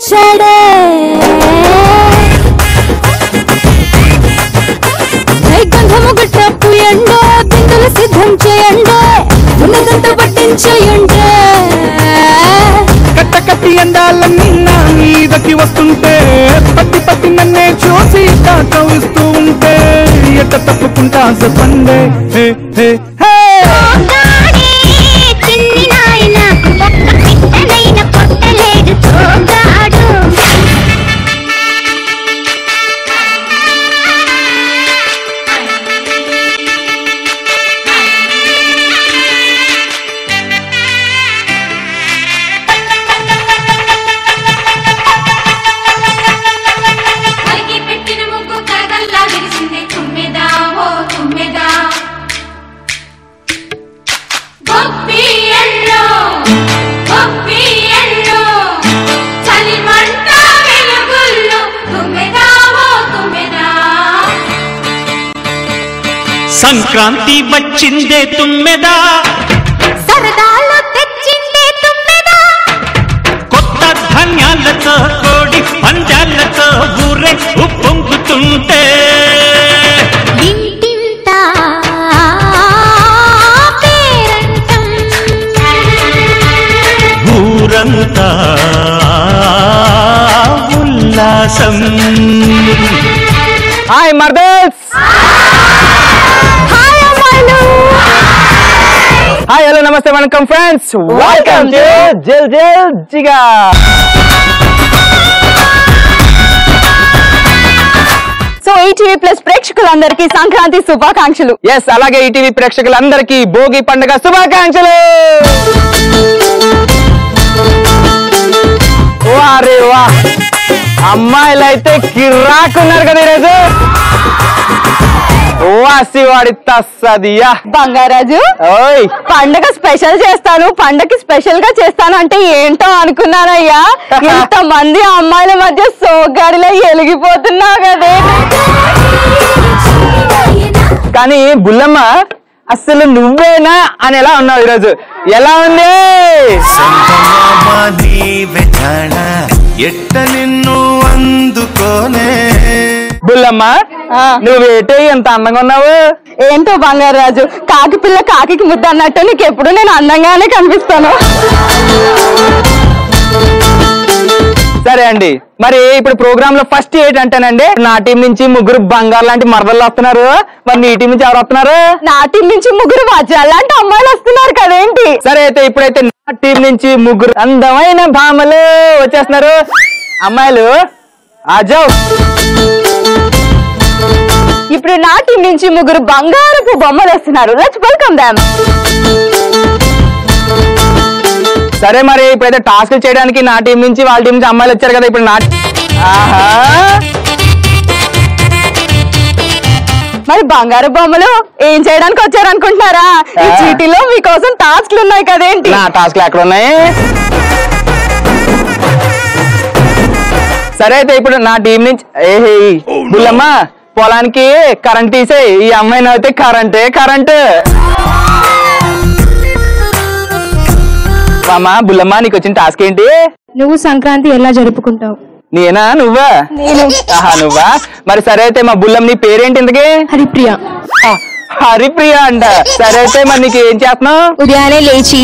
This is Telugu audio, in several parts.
చాడే గంధము గట్టపు ఎండో బిందులు సిద్ధం చేయండి ఉన్నదంతా పట్టించేయండి కట్ట కట్టి ఎండాలన్నీ నా మీదకి వస్తుంటే పట్టి పట్టి నన్నే చూసి తాకవిస్తూ ఉంటే ఎట్ట తప్పుకుంటా చెప్పండి హే హే హే సంక్రాంతి వచ్చిందే తుమ్మెదా సరదాలు తెచ్చిందే తుమ్మెదా కొత్త ధాన్యాలతో కోడి పంజాలతో ఊరే ఉప్పొంగుతుంటే ఇంటింటా పేరంటం ఊరంతా ఉల్లాసం. హాయ్ మర్దల్స్ హాయ్ హలో నమస్తే వణకం ఫ్రెండ్స్ వెల్కమ్ టు జిల్ జిల్ జిగా. సో ఈటీవీ ప్లస్ ప్రేక్షకులందరికీ సంక్రాంతి శుభాకాంక్షలు. ఎస్ అలాగే ఈటీవీ ప్రేక్షకులందరికీ భోగి పండుగ శుభాకాంక్షలు. వారే వా అమ్మాయిలైతే కిర్రాకున్నారు కదా ఈరోజు. వాసివాడి తస్సదియా బంగారాజు పండగ స్పెషల్ చేస్తాను, పండగకి స్పెషల్ గా చేస్తాను అంటే ఏంటో అనుకున్నానయ్యా. ఇంత మంది అమ్మాయిల మధ్య సోగ్గాడిలో ఎలిగిపోతున్నావు కదే. కానీ బుల్లమ్మ అసలు నువ్వేనా అని ఎలా ఉన్నావు ఈరోజు? ఎలా ఉంది ఎట్ట నిన్ను అందుకోనే బుల్లమ్మ? నువ్వేటే ఎంత అందంగా ఉన్నావు? ఏంటో బంగారాజు, కాకి పిల్ల కాకి ముద్ద అన్నట్టు నీకెప్పుడు నేను అందంగానే కనిపిస్తాను. సరే అండి, మరి ఇప్పుడు ప్రోగ్రామ్ లో ఫస్ట్ ఏంటంటేనండి, నా టీం నుంచి ముగ్గురు బంగారు లాంటి మరదలు వస్తున్నారు. మరి నీ టీం నుంచి ఎవరు వస్తున్నారు? నా టీం నుంచి ముగ్గురు వజ్రాలు లాంటి అమ్మాయిలు వస్తున్నారు కదేంటి? సరే అయితే ఇప్పుడైతే నా టీం నుంచి ముగ్గురు అందమైన భామలు వచ్చేస్తున్నారు. అమ్మాయిలు ఆజావ్. ఇప్పుడు నా టీం నుంచి ముగ్గురు బంగారపు బొమ్మలు వస్తున్నారు. Let's welcome them. సరే మరి ఇప్పుడైతే టాస్క్ చేయడానికి నా టీం నుంచి వాళ్ళ టీం నుంచి అమ్మాయిలు వచ్చారు కదా. ఇప్పుడు నా మరి బంగారు బొమ్మలు ఏం చేయడానికి వచ్చారు అనుకుంటున్నారా? ఈ చీటీలో మీకోసం టాస్క్లు ఉన్నాయి కదేంటి? నా టాస్క్లు ఎక్కడ ఉన్నాయి? సరే అయితే ఇప్పుడు నా టీం నుంచి బుల్లమ్మ పొలానికి కరెంట్ తీసేయి. ఈ అమ్మాయిని అయితే కరెంటే. మామా బుల్లమ్మ నీకు వచ్చిన టాస్క్ ఏంటి? నువ్వు సంక్రాంతి ఎలా జరుపుకుంటావు? నేనా నువ్వా? నువ్వా? మరి సరే అయితే మా బుల్లమ్మ నీ పేరేంటి ఇంతకీ? హరిప్రియ. హరిప్రియ అంట. సరే అయితే మరి నీకు ఏం చేస్తున్నావు? ఉదయాన్నే లేచి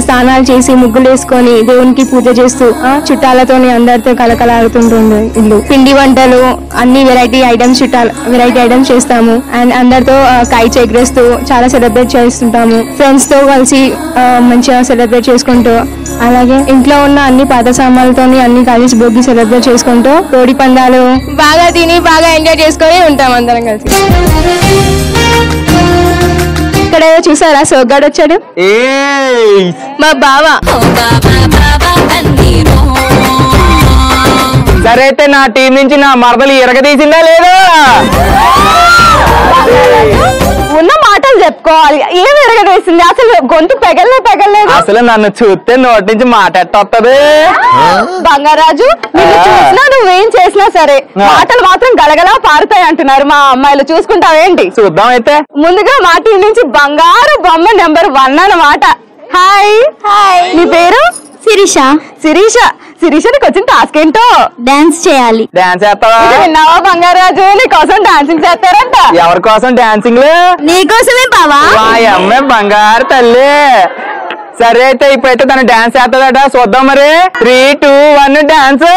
స్నానాలు చేసి ముగ్గులు వేసుకొని దేవునికి పూజ చేస్తూ చుట్టాలతోని అందరితో కలకలాడుతుంటుంది ఇల్లు. పిండి వంటలు అన్ని వెరైటీ ఐటమ్స్ చేస్తాము. అండ్ అందరితో కైట్స్ ఎగరేస్తూ చాలా సెలబ్రేట్ చేస్తుంటాము. ఫ్రెండ్స్ తో కలిసి మంచిగా సెలబ్రేట్ చేసుకుంటూ, అలాగే ఇంట్లో ఉన్న అన్ని పాత సామాన్లతోని అన్ని కలిసి భోగి సెలబ్రేట్ చేసుకుంటూ కోడి పందాలు బాగా తిని బాగా ఎంజాయ్ చేసుకొని ఉంటాం అందరం కలిసి. ఇక్కడ చూసారా సోగ్గాడు వచ్చాడు? మా బావ. సరే అయితే నా టీం నుంచి నా మరదలు ఎరగదీసిందా లేదా? ఉన్న మాటలు చెప్పుకోవాలి. ఏం ఎరగదీసింది? అసలు గొంతు పెగలేదు. అసలు నన్ను చూస్తే నోటి నుంచి మాట ఎట్టొత్తది. బంగారాజు నిన్ను చూసినా నువ్వేం చేసినా సరే మాటలు మాత్రం గలగలా పారుతాయి అంటున్నారు మా అమ్మాయిలు. చూసుకుంటావేంటి? చూద్దాం అయితే. ముందుగా మా టీం నుంచి బంగారు బొమ్మ నెంబర్ 1 అన్నమాట. హాయ్. నీ పేరు? శిరీష. శిరీష నీకు వచ్చిన టాస్క్ ఏంటో డాన్స్ చేయాలి. డాన్స్ చేస్తావా? విన్నావా బంగారాజు, నీ కోసం డాన్సింగ్ చేస్తారంట. ఎవరి కోసం డాన్సింగ్? నీకోసమే బావా. అమ్మాయి బంగారు తల్లి. సరే అయితే ఇప్పుడైతే తను డాన్స్ చేస్తుందట, చూద్దాం మరి. 3, 2, 1 డాన్స్.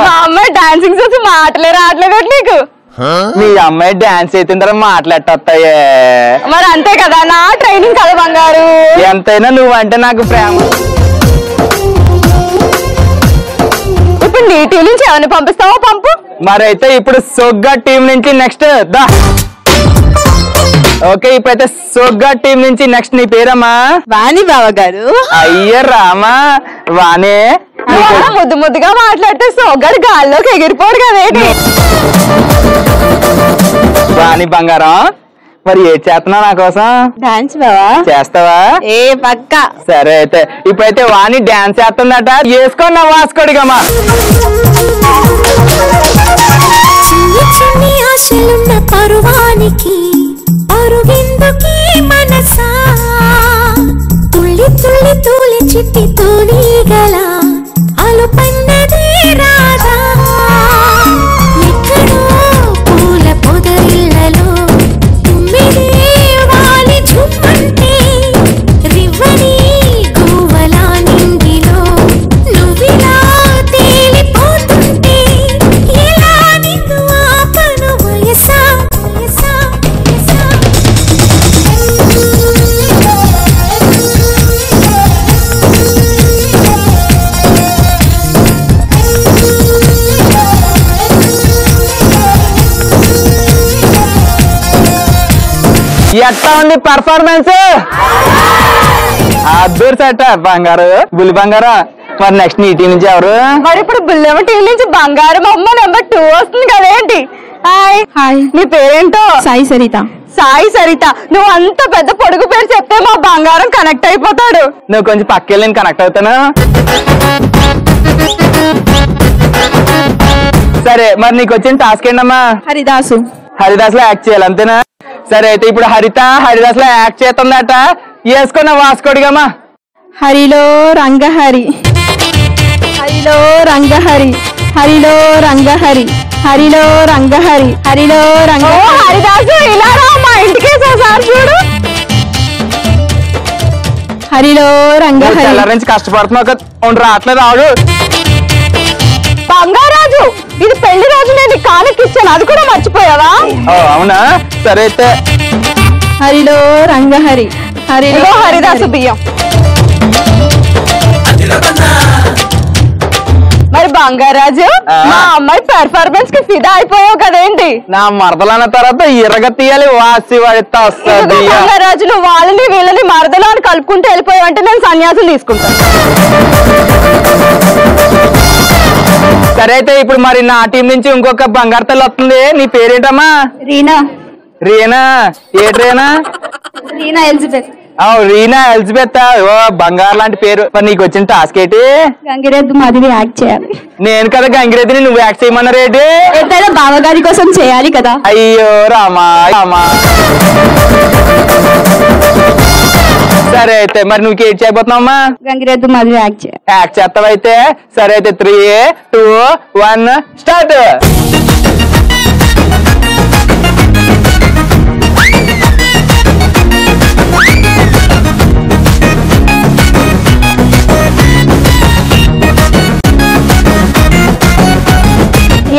మా అమ్మాయి డాన్సింగ్ చూసి మాటలే రావట్లేదు నీకు. మీ అమ్మాయి డాన్స్ అయిన తర్వాత మాట్లాడతాయే. మరి అంతే కదా, నా ట్రైనింగ్ కదా బంగారు. ఎంతైనా నువ్వంటే నాకు ప్రేమ. ఇప్పుడు నీ టీం నుంచి ఎవరిని పంపిస్తావో పంపు. మరైతే ఇప్పుడు సొగ్గా టీం నుంచి నెక్స్ట్ దా. ఓకే, ఇప్పుడైతే సొగ్గా టీం నుంచి నెక్స్ట్ నీ పేరమ్మా? వాణి బావ గారు. అయ్య రామా వాణి. ముద్దు ముద్దుగా మాట్లాడితే సోగ్గాడు గాల్లోకి ఎగిరిపోడు కదేంటి. వాణి బంగారం, మరి ఏ చేస్తున్నావు నా కోసం? డాన్స్ బావా చేస్తావా? ఏ పక్క. సరే అయితే ఇప్పుడైతే వాణి డాన్స్ చేస్తుందట, వేసుకున్నా వాసుకోడిగమ్మా. చిన్ని ఆశలున్న పరువానికి అరుగెందుకీ మనసా, తుళ్ళి తుళ్ళి తూలి చిట్టి తూలిగల అలుపన్నదే రాదా, ఎక్కడో పూల పొదరిళ్ళలో తుమ్మిదే వాలి చుమ్మంటే రివ్వని గువ్వలా నింగిలో నువ్విలా తేలిపోతుంటే ఎలా నిన్ను ఆపను వయసా వయసా వయసా. ఎట్లా ఉంది పర్ఫార్మెన్స్? అద్దూర్చట బంగారు, బుల్లి బంగారం. మరి నెక్స్ట్ నీ టీం నుంచి ఎవరు? మరి ఇప్పుడు బుల్లెమ్మ టీం నుంచి బంగారం అమ్మ నెంబర్ 2 వస్తుంది కదేంటి. హాయ్. హాయ్, నీ పేరేంటో? సాయి సరిత. సాయి సరిత. నువ్వు అంత పెద్ద పొడుగు పేరు చెప్తే మా బంగారం కనెక్ట్ అయిపోతాడు. నువ్వు కొంచెం పక్కెళ్ళి నేను కనెక్ట్ అవుతాను. సరే, మరి నీకు వచ్చిన టాస్క్ ఏంటమ్మా? హరిదాసు. హరిదాస్ లో యాక్ట్ చేయాలి అంతేనా? సరే అయితే ఇప్పుడు హరిదాస్ లో యాక్ట్ చేస్తుందట, వేసుకున్న వాసుకోడిగమ్మా. హరిలో రంగహరి, హరిలో రంగహరి, హరిలో రంగహరి, హరిలో రంగహరి, హరిలో రంగ. హరిదాసు ఇలా రా మా ఇంటికి ఒకసారి చూడు. హరిలో రంగహరి. తెల్ల నుంచి కష్టపడుతున్నావు, రావట్లేదు ఆడు. బంగారాజు, ఇది పెళ్లి రోజు నేను కానుక ఇచ్చాను, అది కూడా మర్చిపోయావా? అవునా? సరే అయితే హరిలో రంగహరి, హరిలో హరిదాసు బియ్యం. మరి బంగారాజు, మా అమ్మాయి పెర్ఫార్మెన్స్ కి ఫిదా అయిపోయావు కదేంటి. నా మరదలన్న తర్వాత ఇరగ తీయాలి, వాసి వాడితే వస్తుంది. బంగారాజు, నువ్వు వాళ్ళని వీళ్ళని మరదలు అని కలుపుకుంటూ వెళ్ళిపోయావంటే నేను సన్యాసం తీసుకుంటాను. సరే అయితే ఇప్పుడు మరి నా టీం నుంచి ఇంకొక బంగారు తల్లి వస్తుంది. నీ పేరేంటమ్మా? రీనా. రీనా? ఏ రీనా? రీనా ఎలిజబెత్. రీనా ఎలిజబెత్. ఓ బంగారు లాంటి పేరు. మరి నీకు వచ్చిన టాస్క్ ఏంటి? గంగిరెద్దు మాదిరి యాక్ట్ చేయాలి. నేను కదా గంగిరెద్దుని, నువ్వు యాక్ట్ చేయమన్నారు ఏంటి? ఎంతైనా బావగారి కోసం చేయాలి కదా. అయ్యో రామా రామా. సరే అయితే మరి నువ్వు ఏడ్ చేయబోతున్నావమ్మా? గంగిరెద్దు మాదిరి యాక్ట్ చేయాలి. యాక్ట్ చేస్తావైతే సరే అయితే 3, 2, 1 స్టార్ట్.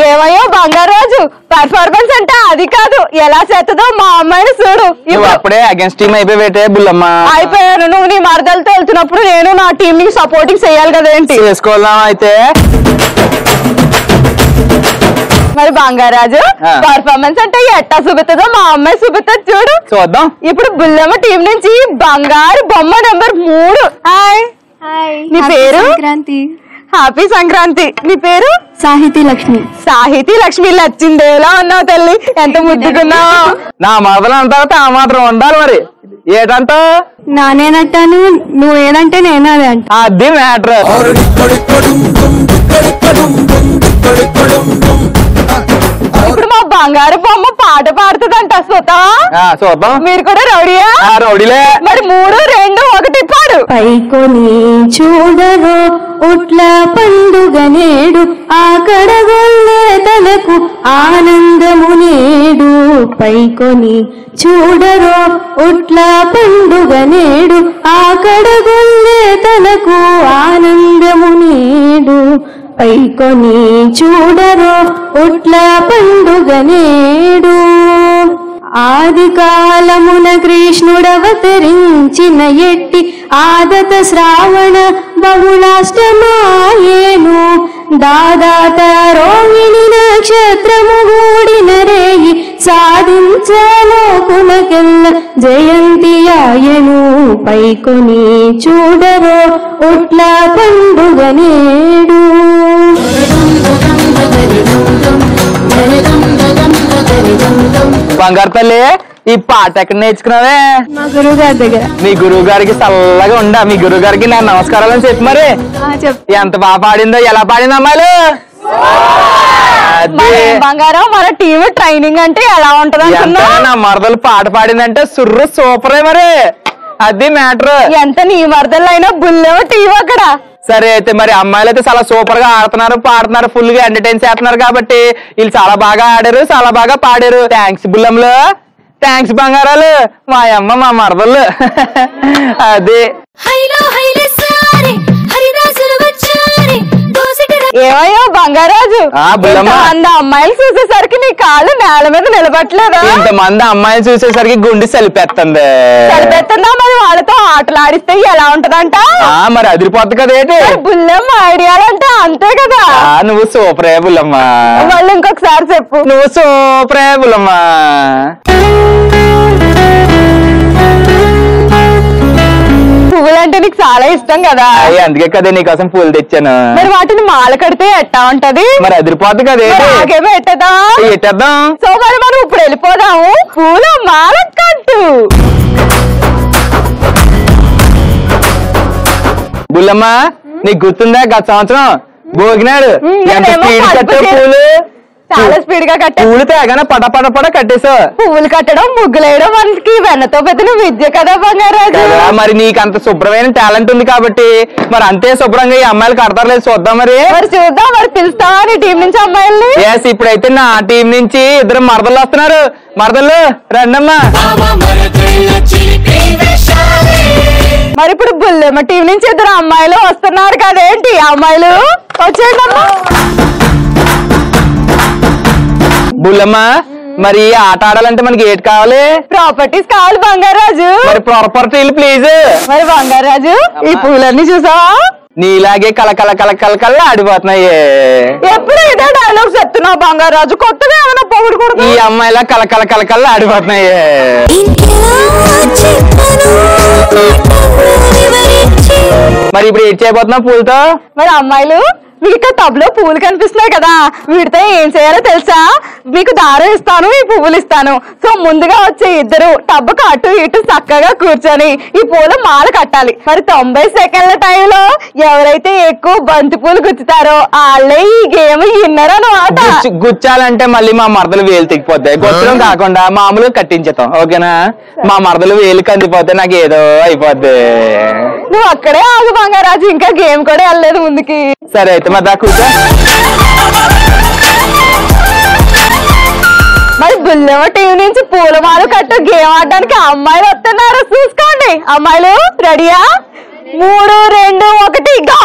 ఏమయ్యో బంగారాజు, పర్ఫార్మెన్స్ అంటే అది కాదు, ఎలా చేస్తుందో మా అమ్మాయిని చూడు. నువ్వు అప్పుడే అగెన్స్ట్ టీమ్ అయిపోయి బుల్లమ్మ. అయిపోయాను. నువ్వు నీ మరదలతో వెళ్తున్నప్పుడు నేను నా టీం ని సపోర్టింగ్ చేయాలి కదా. ఏంటి చేసుకోవాలా అయితే? మరి బంగారాజు పర్ఫార్మెన్స్ అంటే ఎట్టా చూపుతుందో మా అమ్మాయి చూపుతుంది చూడు. చూద్దాం. ఇప్పుడు బుల్లమ్మ టీం నుంచి బంగారు బొమ్మ నెంబర్ 3. హాయ్. నీ పేరు? సంక్రాంతి. హ్యాపీ సంక్రాంతి. నీ పేరు? సాహితీ లక్ష్మి. సాహితీ లక్ష్మి. లచ్చిందేలా ఉన్నావు తల్లి, ఎంత ముద్దుకున్నావు. నా మొదలు అంటారు ఆ మాత్రం ఉండాలి. మరి ఏటంట? నానేనంటాను, నువ్వేనంటే నేను అదే అంట. అది మ్యాటర్. ఇప్పుడు మా బంగారు బొమ్మ పాట పాడుతుందంట. చూద్దాం. మీరు కూడా రౌడీయా? రౌడీలే. మరి 3, 2, 1 పాడు. పైకొని చూడరో ఉట్ల పండుగ నేడు, ఆకడ గొల్లే తనకు ఆనందము నేడు. పైకొని చూడరో ఉట్ల పండుగ నేడు, ఆకడ గొల్లే తనకు ఆనందము నేడు. పైకొని చూడరో ఉట్ల పండుగ నేడు. ఆది కాలమున కృష్ణుడవతరించిన ఎట్టి ఆదత శ్రావణ బహుళాష్టమాయేను. దాదాత రోహిణి నక్షత్రము గూడిన రేయి, సాధించలోకునకెల్ల జయంతి ఆయను. పైకొని చూడరో ఉట్ల పండుగ నేడు. బంగారు తల్లి, ఈ పాట ఎక్కడ నేర్చుకున్నావే? మా గురువు గారి దగ్గర. మీ గురువు గారికి చల్లగా ఉండా. మీ గురువు గారికి నేను నమస్కారాలు అని చెప్పి మరి ఎంత బాగా పాడిందో. ఎలా పాడింది అమ్మాయిలు? బంగారం, మన టీమ్ ట్రైనింగ్ అంటే ఎలా ఉంటది అనుకున్నా? నా మరదలు పాట పాడిందంటే సుర్రు సూపరే. మరి అది మ్యాటర్. ఎంత నీ మరదలు అయినా బుల్లేమో టీం అక్కడ. సరే అయితే మరి అమ్మాయిలు అయితే చాలా సూపర్ గా ఆడుతున్నారు, పాడుతున్నారు, ఫుల్ గా ఎంటర్టైన్ చేస్తున్నారు కాబట్టి వీళ్ళు చాలా బాగా ఆడారు, చాలా బాగా పాడారు. థ్యాంక్స్ బుల్లమ్లు, థ్యాంక్స్ బంగారాలు, మా అమ్మ మా మరదలు. అదే ఏమయ్యో బంగారాజు, ఇంతమంది అమ్మాయిలు చూసేసరికి నీ కాళ్ళు నేల మీద నిలబట్టలేదా? ఇంతమంది అమ్మాయిలు చూసేసరికి గుండె సలిపెత్తంది. సరిపెత్తుందా? మరి వాళ్ళతో ఆటలు ఆడిస్తే ఎలా ఉంటదంట? మరి అదిరిపోద్ది కదేంటి? బుల్లమ్మ ఐడియాలంటే అంతే కదా. నువ్వు సూపరే బుల్లమ్మ. వాళ్ళు ఇంకొకసారి చెప్పు. నువ్వు సూపరే బుల్లమ్మ. పువ్వులంటే నీకు చాలా ఇష్టం కదా, అందుకే కదా నీకోసం పూలు తెచ్చాను. మరి వాటిని మాల కడితే ఎట్టా ఉంటది? మరి అదిరిపోద్ది కదే. నాకేమో ఎట్టదా? ఎట్టేద్దాం. సో మరి మనం ఇప్పుడు వెళ్ళిపోదాము. పూల మాల కట్టు. బుల్లమ్మ, నీకు గుర్తుందా గత సంవత్సరం భోగినాడు ఎంత స్పీడ్ కట్టావు పూలు? చాలా స్పీడ్ గా కట్టా. పూలు తేగానే పడ పడ పడ కట్టేసావు. పువ్వులు కట్టడం, ముగ్గులేయడం మనకి వెన్నతో పెద్ద విద్య కదా బంగారాజు. మరి నీకు అంత శుభ్రమైన టాలెంట్ ఉంది కాబట్టి మరి అంతే శుభ్రంగా ఈ అమ్మాయిలు కడతారు లేదు చూద్దాం. మరి చూద్దాం. మరి పిలుస్తావా నీ టీం నుంచి అమ్మాయిల్ని? ఎస్, ఇప్పుడైతే నా టీం నుంచి 2 మరదలు వస్తున్నారు. మరదలు రండమ్మా. మరి ఇప్పుడు బుల్లెమ్మ టీం నుంచి 2 అమ్మాయిలు వస్తున్నారు కదేంటి? అమ్మాయిలు వచ్చేయండి అమ్మా. బుల్లమ్మ, మరి ఆట ఆడాలంటే మనకి ఏటి కావాలి? ప్రాపర్టీస్ కావాలి బంగారాజు. మరి ప్రాపర్టీలు ప్లీజ్. మరి బంగారాజు, ఈ పూలన్నీ చూసావా? నీలాగే కలకల కలకల కల్లా ఆడిపోతున్నాయి. ఎప్పుడు ఇదే డైలాగ్ చెప్తున్నావు బంగారాజు, కొత్తగా ఏమైనా పొగుడు కూడా? ఈ అమ్మాయిలా కలకల కలకల్లా ఆడిపోతున్నాయి. మరి ఇప్పుడు ఏం చేయబోతున్నావు పూలతో? మరి అమ్మాయిలు, మీకు టబ్ లో పూలు కనిపిస్తున్నాయి కదా, వీటితో ఏం చేయాలో తెలుసా? మీకు దారం ఇస్తాను, ఈ పువ్వులు ఇస్తాను. సో ముందుగా వచ్చే 2 టబ్బుకు అటు ఇటు చక్కగా కూర్చొని ఈ పూలు మాల కట్టాలి. మరి 90 సెకండ్ల టైంలో ఎవరైతే ఎక్కువ బంతి పూలు గుచ్చుతారో వాళ్ళే ఈ గేమ్ విన్నర్ అన్నమాట. గుచ్చాలంటే మళ్ళీ మా మరదలు వేలు తెగిపోతాయి. గుచ్చడం కాకుండా మామూలుగా కట్టించేతాం, ఓకేనా? మా మరదలు వేలు కందిపోతే నాకు ఏదో అయిపోద్ది. నువ్వు అక్కడే ఆగు బంగారాజు, ఇంకా గేమ్ కూడా వెళ్ళలేదు ముందుకి. సరే అయితే మరి దా కూర్చో. మరి బుల్లెమ్మ టీం నుంచి పూలమాలు కట్టు గేమ్ ఆడడానికి అమ్మాయిలు వస్తున్నారు, చూసుకోండి. అమ్మాయిలు రెడీయా? 3, 2, 1 గో.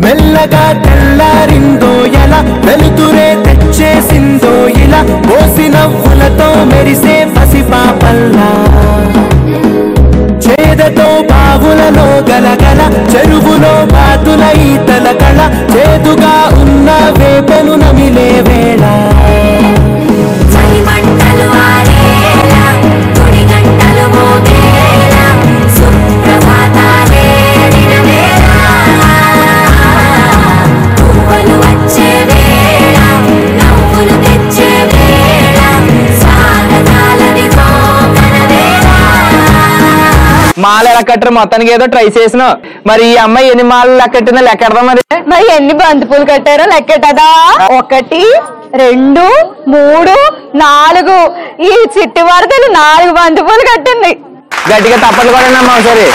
మెల్లగా తెల్లారిందో ఎలా, వెలుతురే తెచ్చేసిందో ఇలా, మాల ఎలా కట్టారు మొత్తానికి ఏదో ట్రై చేసినావు. మరి ఈ అమ్మాయి ఎన్ని మాలలు లెక్కెట్టిందో లెక్కెడదాం. మరి ఎన్ని బంతిపూలు కట్టారో లెక్కెట్టదా? 1 2 3 4 ఈ చిట్టి వరదలు 4 బంతిపూలు కట్టింది. గట్టిగా తప్పట్లు కూడా అమ్మా సరే.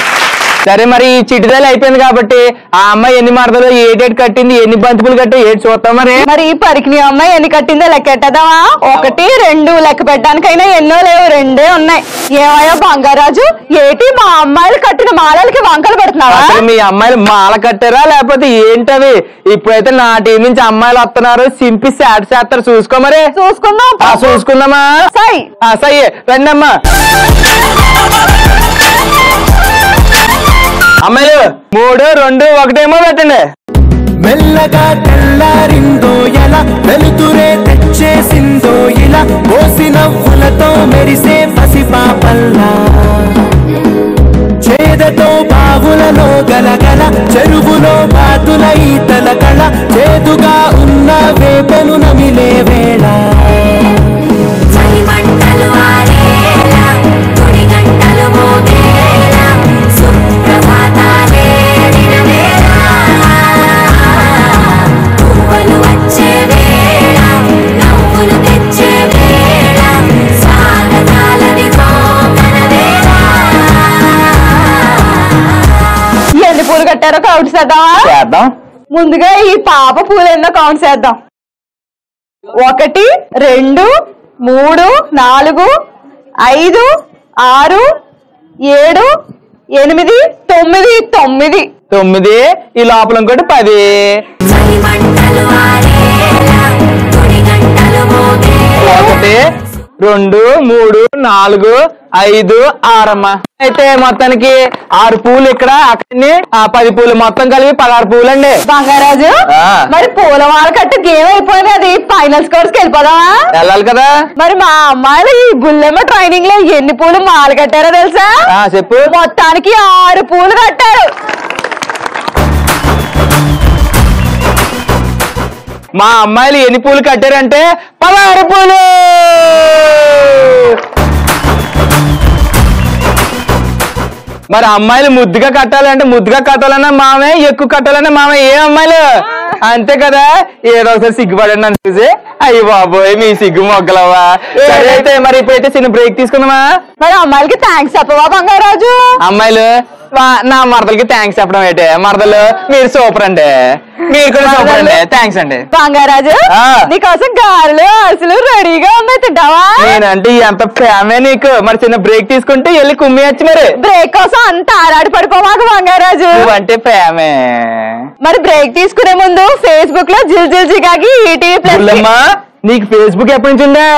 సరే మరి ఈ చిటిదలు అయిపోయింది కాబట్టి ఆ అమ్మాయి ఎన్ని మరదలు ఏటేటి కట్టింది, ఎన్ని బంతిపూలు కట్టి ఏడు చూస్తాం. మరి ఈ పరికిని అమ్మాయి ఎన్ని కట్టిందో లెక్కెట్టదావా? 1 2 లెక్క పెట్టడానికైనా ఎన్నో లేవు, 2 ఉన్నాయి. ఏమయ్యో బంగారాజు, ఏటి మా అమ్మాయిలు కట్టిన మాలలకి వంకలు పెడుతున్నావా? మీ అమ్మాయిలు మాల కట్టారా లేకపోతే ఏంటవి? ఇప్పుడైతే నా టీం నుంచి అమ్మాయిలు వస్తున్నారు, సింపి శాట్ చేస్తారు. చూసుకో మరి. చూసుకుందామా? సై రండి అమ్మా. అమ్మాయిలు 3 2 1 పెట్టండి. మెల్లగా తెల్లారిందో ఎలా, వెలుతురే తెచ్చేసిందో ఇలా, కోసి నవ్వులతో మెరిసే పసిపాపల్లా, చేదతో బావులలో గలగల, చెరువులో బాతుల ఈతల కళ, చేదుగా ఉన్న వేపను నమిలే వేళ. ఎన్ని పూలు కట్టారో కౌంట్ చేద్దాం. ముందుగా ఈ పాప పూలు ఎన్నో కౌంట్ చేద్దాం. 1 2 3 4 5 6 7 8 9 ఈ లోపల ఇంకోటి 10. 1 2 3 4 5 6 అమ్మా. అయితే మొత్తానికి 6 పూలు ఇక్కడ, అక్కడనే 10 పూలు, మొత్తం కలిపి 16 పూలు అండి. బంగారాజు మరి పూల వాళ్ళ కట్ట గేమ్ అయిపోయింది, అది ఫైనల్ స్కోర్స్ కి వెళ్ళిపోదామా? వెళ్ళాలి కదా. మరి మా అమ్మాయిలు ఈ బుల్లెమ్మ ట్రైనింగ్ లో ఎన్ని పూలు మాల కట్టారో తెలుసా? చెప్పు. మొత్తానికి 6 పూలు కట్టారు. మా అమ్మాయిలు ఎన్ని పూలు కట్టారంటే 16 పూలు. మరి అమ్మాయిలు ముద్దుగా కట్టాలంటే ముద్దుగా కట్టాలన్నా మామే, ఎక్కువ కట్టాలన్నా మామే. ఏ అమ్మాయిలు అంతే కదా, ఏదో ఒకసారి సిగ్గుపడండి అని చూసి. అయ్యి బాబోయ్ మీ సిగ్గు మొగ్గలవా. సరే అయితే మరి ఇప్పుడైతే చిన్న బ్రేక్ తీసుకుందామా? మరి అమ్మాయిలకి థ్యాంక్స్ చెప్పవా బంగారాజు? అమ్మాయిలు నా మరదలకి థ్యాంక్స్ చెప్పడం ఏంటి? మరదలు మీరు సూపర్ అండి, మీరు కూడా సూపర్ అండి. థ్యాంక్స్ అండి. బంగారాజు నీకోసం గారెలు అసలు రెడీగా ఉన్నాయి, తింటావా? నేనంటే ఎంత ప్రేమే నీకు. మరి చిన్న బ్రేక్ తీసుకుంటే వెళ్ళి కుమ్మియచ్చు. మరి బ్రేక్ కోసం అంత ఆరాడి పడిపోమాక బంగారాజు, అంటే ప్రేమే. మరి బ్రేక్ తీసుకునే ముందు ఫేస్బుక్ లో జిల్ జిల్ జిగాకి ఈటీవీ ప్లస్. నీకు ఫేస్బుక్ ఎప్పటి నుంచి ఉందా?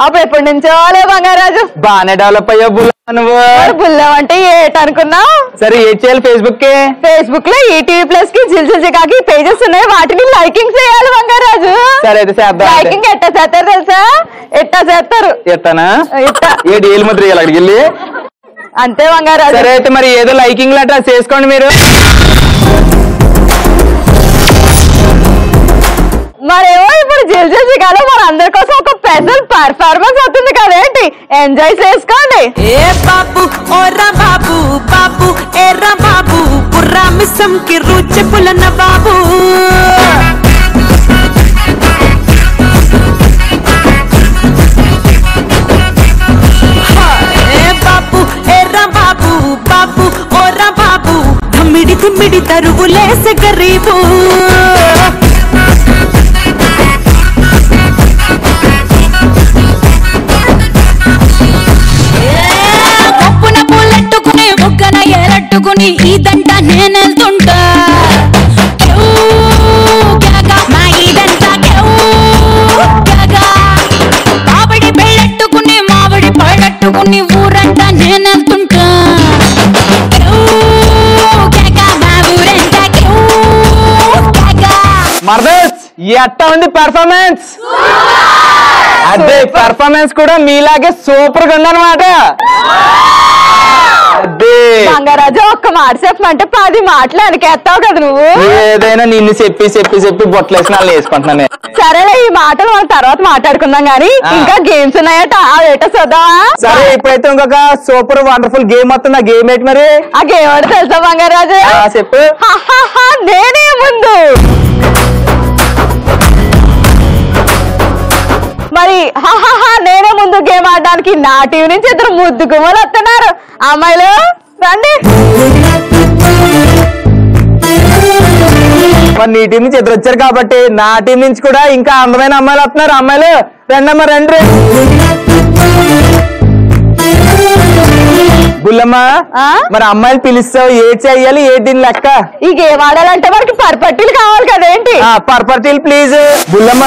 అప్పుడు ఎప్పటి నుంచో లే బంగారాజు. బానే డెవలప్ అయ్యా బుల్ల నువ్వు. బుల్లం అంటే ఏటనుకున్నావు? సరే ఏం చేయాలి ఫేస్బుక్ కి? ఫేస్బుక్ లో ఈటీవీ ప్లస్ కి జిల్ జిల్ జిగాకి పేజెస్ ఉన్నాయి, వాటిని లైకింగ్ చేయాలి బంగారాజు. సరే అయితే చేద్దాం. లైకింగ్ ఎట్టా చేస్తారు తెలుసా? ఎట్టా చేస్తారు? ఎట్టానా? ఏ డీల్ ముద్ర వేయాలి అక్కడికి వెళ్ళి? అంతే బంగారాజు. సరే అయితే మరి ఏదో లైకింగ్ లెటర్ చేసుకోండి మీరు. మరేమో ఇప్పుడు జిల్ జిల్ జిగాలో మన అందరి కోసం ఒక స్పెషల్ పర్ఫార్మెన్స్ అవుతుంది కదేంటి, ఎంజాయ్ చేసుకోండి. ఏ బాబు ఓరా బాబు, బాబు ఏరా బాబు, పుర్రా మిస్సం కి రుచి పులన బాబు. ఏ బాబు ఏరా బాబు, బాబు ఓరా బాబు, ధమ్మిడి ధమ్మిడి తరువులేసే గరీబు. ఎరట్టుకుని ఇదంతా నేనెళ్తుంటా, మా ఇదంతా మావిడి పెళ్ళట్టుకుని మావిడి పళ్ళట్టుకుని ఊరంతా నేనెళ్తుంటా, మా ఊరంతా. మర్దస్ ఎట్టా ఉంది పర్ఫార్మెన్స్? అదే పర్ఫార్మెన్స్ కూడా మీలాగే సూపర్ గా ఉందన్నమాట. అదే బంగారాజు ఒక్క మాట చెప్పమంటే 10 మాటలు వెనకేస్తావు కదా నువ్వు. ఏదైనా నిన్ను చెప్పి బొట్లేసి వాళ్ళు వేసుకుంటున్నాను. సరేలే ఈ మాటలు మనం తర్వాత మాట్లాడుకుందాం గానీ ఇంకా గేమ్స్ ఉన్నాయట అవేటో చూద్దామా? సరే ఇప్పుడైతే ఇంకొక సూపర్ వండర్ఫుల్ గేమ్ వస్తుంది. ఆ గేమ్ ఏంటి మరి? ఆ గేమ్ అంటే తెలుసా బంగారాజు? చెప్పు. నేనే ముందు. మరి నేనే ముందు గేమ్ ఆడడానికి నా టీం నుంచి 2 ముద్దు గుమ్మలు వస్తున్నారు. అమ్మాయిలు రండి. మరి నీ టీం నుంచి 2 వచ్చారు కాబట్టి నా టీం నుంచి కూడా ఇంకా అందమైన అమ్మాయిలు వస్తున్నారు. అమ్మాయిలు రండమ్మా రండి. బుల్లమ్మ మరి అమ్మాయిలు పిలుస్తావు ఏ చెయ్యాలి ఏ దీని లెక్క? ఈ గేమ్ ఆడాలంటే మనకి పర్పట్టీలు కావాలి కదేంటి? పర్పట్టీలు ప్లీజ్. బుల్లమ్మ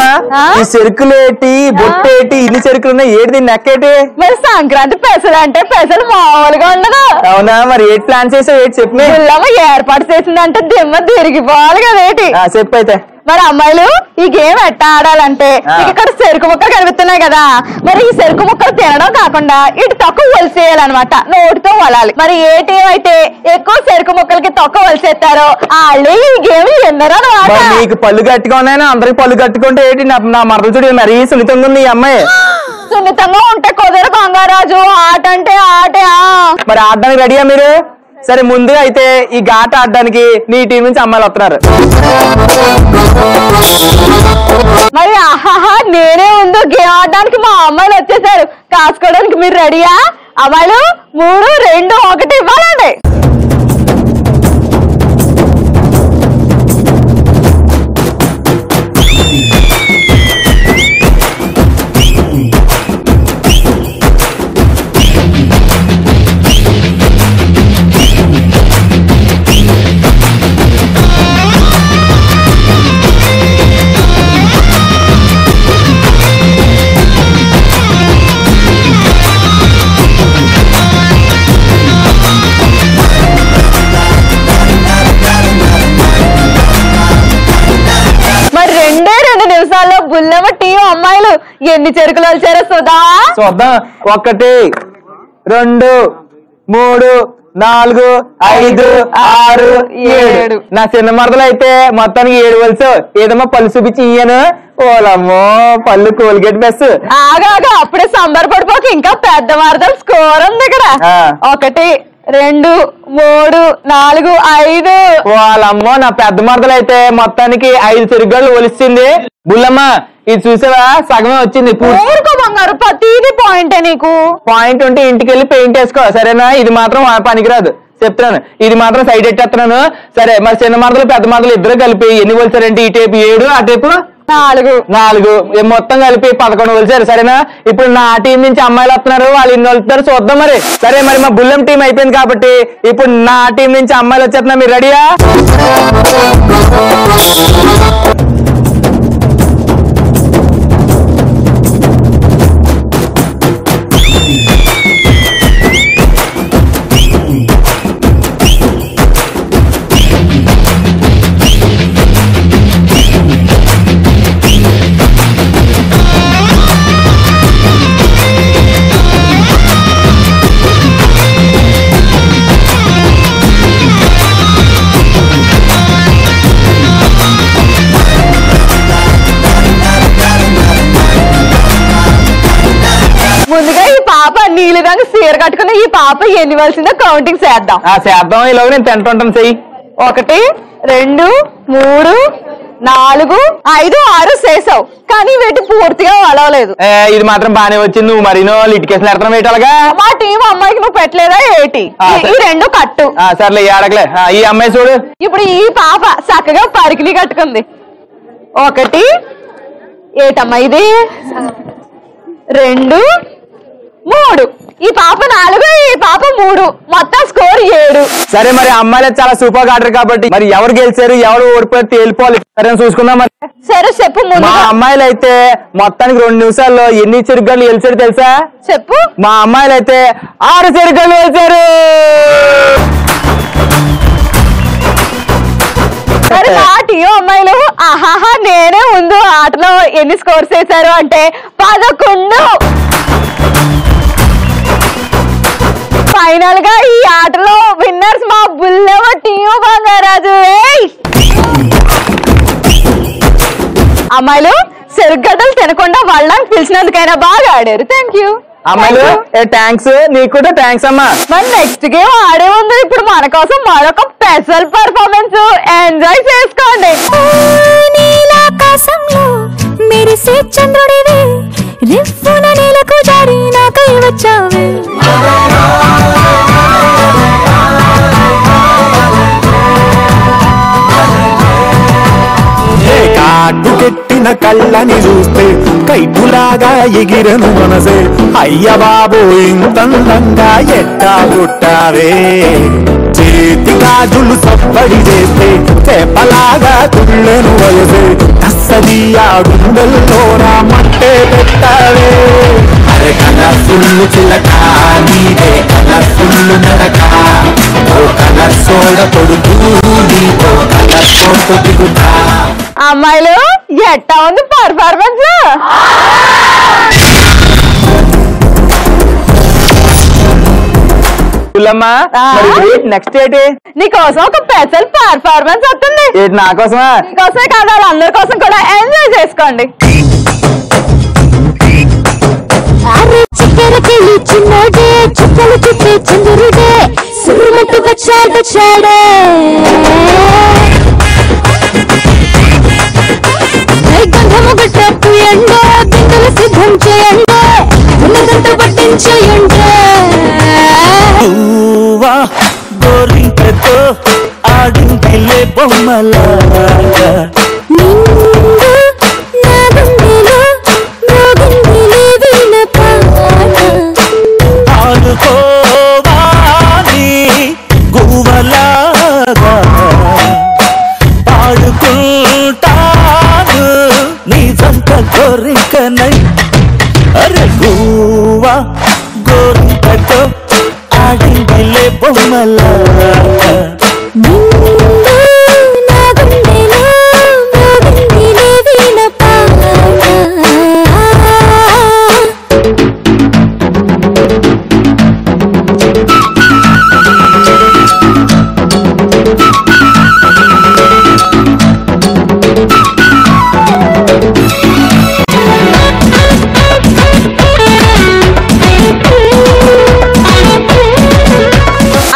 ఈ చెరుకులు ఏంటి బొట్టేటి ఇన్ని చెరుకులు ఉన్నాయి ఏటి దీని లెక్క ఏంటి? మరి సంక్రాంతి పెసలు అంటే పెసలు మామూలుగా ఉండదు. అవునా మరి ఏటి ప్లాన్ చేసావు ఏంటి చెప్పు. బుల్లమ్మ ఏర్పాటు చేసిందంటే దిమ్మ తిరిగిపోవాలి కదేటి? చెప్పు అయితే. మరి అమ్మాయిలు ఈ గేమ్ ఎట్టా ఆడాలంటే ఇక్కడ చెరుకు ముక్కలు కనిపిస్తున్నాయి కదా, మరి ఈ చెరుకు ముక్కలు తినడం కాకుండా ఇటు తొక్క వలిసేయాలన్నమాట. నోటితో వలాలి. మరి ఏ టీం అయితే ఎక్కువ చెరుకు ముక్కలకి తొక్క వలిసేస్తారో వాళ్ళే ఈ గేమ్ విన్నరు అన్నమాట. నీకు పళ్ళు గట్టిగా ఉన్నాయని అందరికి పళ్ళు కట్టుకుంటే ఏంటి? నా మరదలు చూడు మరీ సున్నితంగా ఉంది ఈ అమ్మాయి. సున్నితంగా ఉంటే కుదరు బంగారాజు. ఆట అంటే ఆటే. మరి ఆడడానికి రెడీయా మీరు? సరే ముందుగా అయితే ఈ ఆట ఆడడానికి నీ టీం నుంచి అమ్మాయిలు వస్తున్నారు. మరి నేనే ముందు గేమ్ ఆడడానికి మా అమ్మాయిలు వచ్చేసారు. కాసుకోవడానికి మీరు రెడీయా? అమ్మాయిలు 3, 2, 1 ఇవ్వాలండి. బుల్లమ్మ టీం అమ్మాయిలు ఎన్ని చెరుకులు వచ్చారో చూద్దాం. 1, 2, 3, 4, 5, 6, 7. నా చిన్న మరదలు అయితే మొత్తానికి 7 వలుసు. ఏదమ్మా పళ్ళు చూపించి ఇయ్యను. ఓలమ్మో పళ్ళు కోల్గేట్ బెస్. ఆగా అప్పుడే సంబరపడిపోక ఇంకా పెద్ద మరదలు స్కోర్ ఉంది ఇక్కడ. 1, 2, 3, 4, 5. వాళ్ళమ్మో నా పెద్ద మరదలు అయితే మొత్తానికి 5 చెరుగళ్ళు ఒలిచింది. బుల్లమ్మ ఇది చూసావా సగమే వచ్చింది. బంగారు ప్రతిది పాయింటే నీకు. పాయింట్ ఉంటే ఇంటికి వెళ్ళి పెయింట్ వేసుకో సరేనా? ఇది మాత్రం పనికిరాదు చెప్తున్నాను. ఇది మాత్రం సైడ్ ఎట్టేస్తున్నాను. సరే మరి చిన్న మరదలు పెద్ద మరదలు ఇద్దరు కలిపి ఎన్ని వలిసారంటే ఈ టైపు 7 ఆ టైపు 4 మొత్తం కలిపి 11 వలిసారు సరేనా? ఇప్పుడు నా టీం నుంచి అమ్మాయిలు వస్తున్నారు. వాళ్ళు ఇన్ని వలుస్తారు చూద్దాం మరి. సరే మరి మా బుల్లం టీం అయిపోయింది కాబట్టి ఇప్పుడు నా టీం నుంచి అమ్మాయిలు వచ్చేస్తున్నా. మీరు రెడీయా? ముందుగా ఈ పాప నీలి రంగు చీర కట్టుకుని ఈ పాప ఎన్ని వలసిందో కౌంటింగ్ చేద్దాం. చేద్దాం. ఈలోగా నేను తింటుంటాను. చెయ్యి. 1, 2, 3, 4, 5, 6 చేసావు కానీ వీటి పూర్తిగా వలవలేదు. ఇది మాత్రం బానే వచ్చింది. నువ్వు మరీనో లిటికేషన్ ఎడతాం వేయటాలుగా. మా టీం అమ్మాయికి నువ్వు పెట్టలేదా ఏంటి? ఈ 2 కట్టు. సర్లే అడగలే. ఈ అమ్మాయి చూడు. ఇప్పుడు ఈ పాప చక్కగా పరికిణి కట్టుకుంది. 1 ఏటమ్మా ఇది 2, 3. ఈ పాప 4 ఈ పాప 3 మొత్తం స్కోర్ 7. సరే మరి అమ్మాయిలు చాలా సూపర్ గా ఆడారు కాబట్టి మరి ఎవరు గెలిచారు ఎవరు ఓడిపోయారు తేలిపోవాలి. సరే చూసుకుందాం మరి. సరే చెప్పు. మా అమ్మాయిలు అయితే మొత్తానికి 2 నిమిషాల్లో ఎన్ని చెరుగళ్ళు గెలిచారు తెలుసా? చెప్పు. మా అమ్మాయిలు అయితే 6 చెరుగళ్ళు గెలిచారు. మరి మా టీం అమ్మాయిలు నేనే ముందు ఆటలో ఎన్ని స్కోర్స్ చేశారు అంటే 11. ఫైనల్ గా ఈ ఆటలో విన్నర్స్ మా బుల్లెవ టీము బంగారాజు. అమ్మాయిలు చెరుగడ్డలు తినకుండా వాళ్ళని పిలిచినందుకైనా బాగా ఆడారు. థ్యాంక్ యూ అమ్మాయిలు. థ్యాంక్స్, నీకు కూడా థ్యాంక్స్ అమ్మా. మరి నెక్స్ట్ గేమ్ ఆడే ఉంది. ఇప్పుడు మన కోసం మరొక స్పెషల్ పర్ఫార్మెన్స్ ఎంజాయ్ చేసుకోండి. నీలాకాశంలో మెరిసే చంద్రుడివే, రివ్వున నీలకు జారి నాకై వచ్చావే. కాటుకెట్టిన కళ్ళని చూస్తే కైపులాగా ఎగిరను మనసే. అయ్య బాబు ఇంతందంగా ఎట్టా పుట్టావే. చేతి గాజులు సప్పడి చేస్తే చేపలాగా తుళ్ళెను వయసే. కస్సదియా గుండెల్లో నా మట్టే పెట్టావే. అరే కలర్ఫుల్లు చిలక నీదే కలర్ఫుల్లు నడక. ఓ కలర్ సోడ కొడుకు నీతో కలర్ ఫోటో దిగుతా. అమ్మాయిలు ఎట్టా ఉంది పర్ఫార్మెన్స్? నెక్స్ట్ ఏంటి? నీకోసం ఒక స్పెషల్ పర్ఫార్మెన్స్ వస్తుంది. ఏంటి నా కోసమా? నీకోసమే కాదు, వాళ్ళందరి కోసం కూడా ఎంజాయ్ చేసుకోండి. చిక్కెరకెళ్ళి చిన్నోడే, చుక్కలు చుట్టే చంద్రుడే, సురుమట్టు వచ్చాడే. గంధము గట్టపు ఎండో, బిందులు సిద్ధం చేయండి, ఉన్నదంతా పట్టించేయండి. గోరింకతో ఆడింటిలే బొమ్మలాగా ఆడుకోవాలి గువ్వలాగా పాడుకుంటాను నీ సంత గోరింకనై. అరే గువ్వా గోరింకతో ఆడింటిలే బొమ్మలాగా